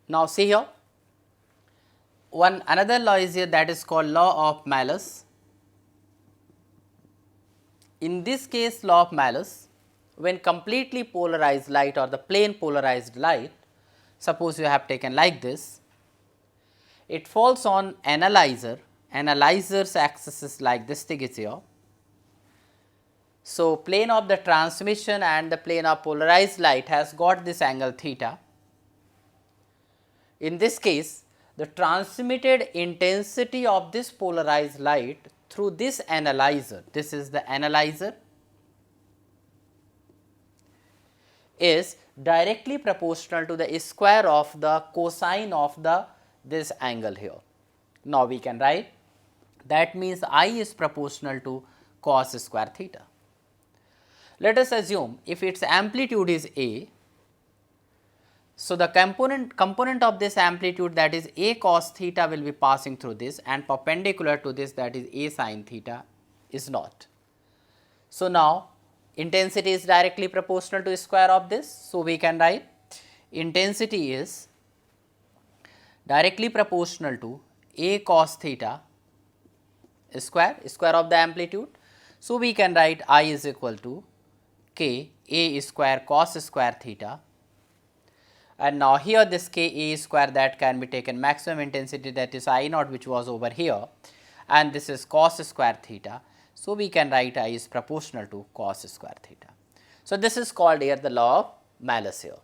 Now, see here, another law is here, that is called law of Malus. In this case, law of Malus, when completely polarized light or the plane polarized light, suppose you have taken like this, it falls on analyzer, analyzer's axis is like this thing is here. So, plane of the transmission and the plane of polarized light has got this angle theta. In this case, the transmitted intensity of this polarized light through this analyzer, this is the analyzer, is directly proportional to the square of the cosine of this angle here. Now, we can write that means I is proportional to cos square theta. Let us assume if its amplitude is A, so the component of this amplitude, that is A cos theta, will be passing through this, and perpendicular to this, that is A sin theta, is not. So, now intensity is directly proportional to square of this. So, we can write intensity is directly proportional to A cos theta square of the amplitude. So, we can write I is equal to k A square cos square theta, and now here this k A square, that can be taken maximum intensity, that is I naught, which was over here, and this is cos square theta. So, we can write I is proportional to cos square theta. So, this is called here the law of Malus here.